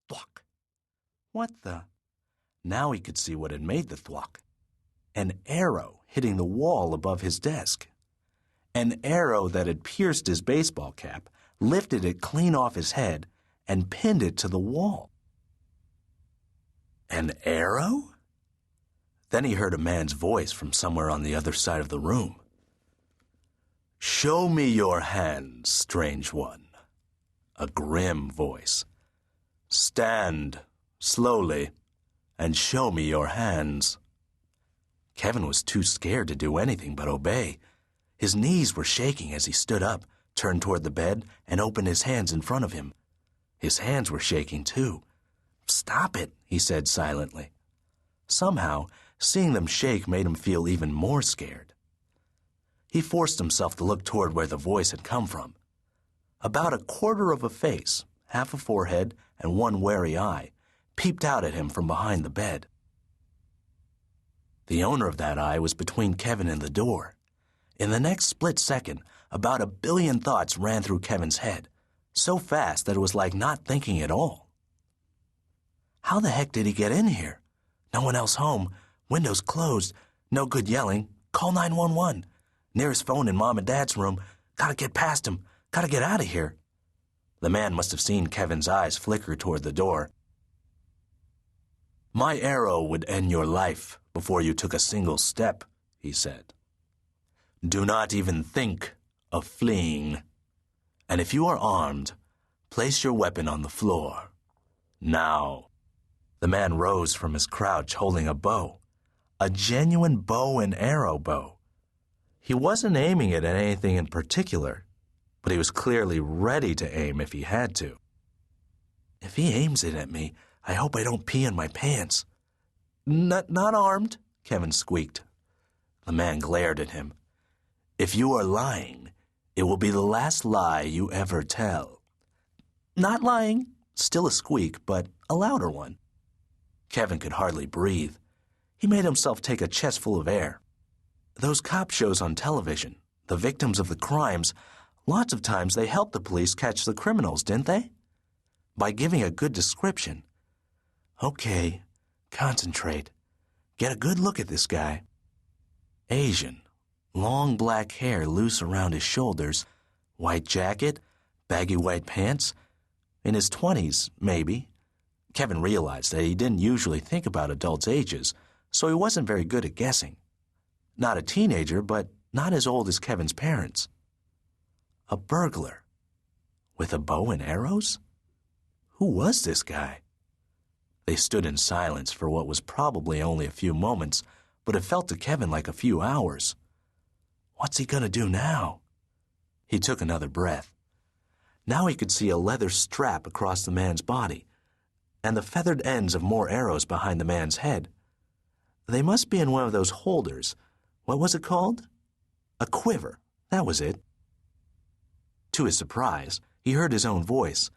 Thwack! What the? Now he could see what had made the thwack. An arrow hitting the wall above his desk. An arrow that had pierced his baseball cap, lifted it clean off his head, and pinned it to the wall. An arrow? Then he heard a man's voice from somewhere on the other side of the room. "Show me your hands, strange one." A grim voice. "Stand, slowly, and show me your hands." Kevin was too scared to do anything but obey. His knees were shaking as he stood up, turned toward the bed, and opened his hands in front of him. His hands were shaking, too. "Stop it," he said silently. Somehow, seeing them shake made him feel even more scared. He forced himself to look toward where the voice had come from. About a quarter of a face, half a forehead, and one wary eye, peeped out at him from behind the bed. The owner of that eye was between Kevin and the door. In the next split second, about 1,000,000,000 thoughts ran through Kevin's head, so fast that it was like not thinking at all. How the heck did he get in here? No one else home, windows closed, no good yelling, call 911. Nearest phone in Mom and Dad's room, gotta get past him, gotta get out of here. The man must have seen Kevin's eyes flicker toward the door. "My arrow would end your life before you took a single step," he said. "Do not even think of fleeing. And if you are armed, place your weapon on the floor. Now." The man rose from his crouch holding a bow. A genuine bow and arrow bow. He wasn't aiming it at anything in particular, but he was clearly ready to aim if he had to. "If he aims it at me, I hope I don't pee in my pants." Not armed," Kevin squeaked. The man glared at him. "If you are lying, it will be the last lie you ever tell." "Not lying," still a squeak, but a louder one. Kevin could hardly breathe. He made himself take a chestful of air. Those cop shows on television, the victims of the crimes, lots of times they helped the police catch the criminals, didn't they? By giving a good description. Okay, concentrate. Get a good look at this guy. Asian, long black hair loose around his shoulders, white jacket, baggy white pants. In his 20s, maybe. Kevin realized that he didn't usually think about adults' ages, so he wasn't very good at guessing. Not a teenager, but not as old as Kevin's parents. A burglar. With a bow and arrows? Who was this guy? They stood in silence for what was probably only a few moments, but it felt to Kevin like a few hours. What's he gonna do now? He took another breath. Now he could see a leather strap across the man's body, and the feathered ends of more arrows behind the man's head. They must be in one of those holders. What was it called? A quiver. That was it. To his surprise, he heard his own voice.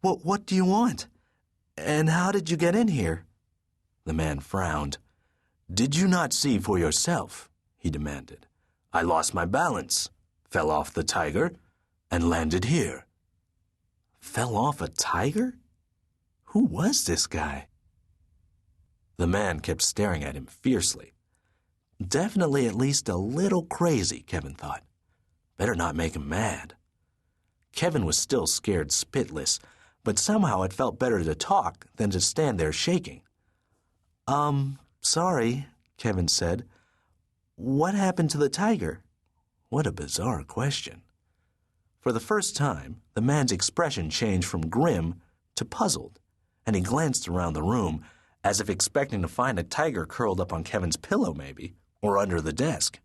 What do you want? And how did you get in here?" The man frowned. "Did you not see for yourself?" he demanded. "I lost my balance, fell off the tiger, and landed here." Fell off a tiger? Who was this guy? The man kept staring at him fiercely. Definitely at least a little crazy, Kevin thought. Better not make him mad. Kevin was still scared spitless, but somehow it felt better to talk than to stand there shaking. Sorry, Kevin said. What happened to the tiger? What a bizarre question. For the first time, the man's expression changed from grim to puzzled, and he glanced around the room as if expecting to find a tiger curled up on Kevin's pillow maybe, or under the desk.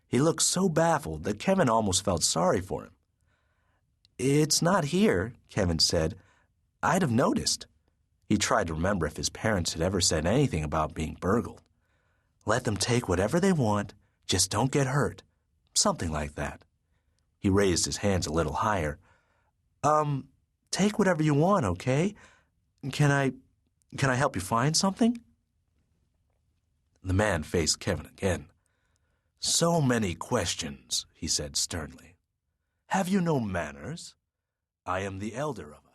He looked so baffled that Kevin almost felt sorry for him. It's not here, Kevin said. I'd have noticed. He tried to remember if his parents had ever said anything about being burgled. Let them take whatever they want, just don't get hurt. Something like that. He raised his hands a little higher. Take whatever you want, okay? Can I help you find something? The man faced Kevin again. So many questions, he said sternly. Have you no manners? I am the elder of us.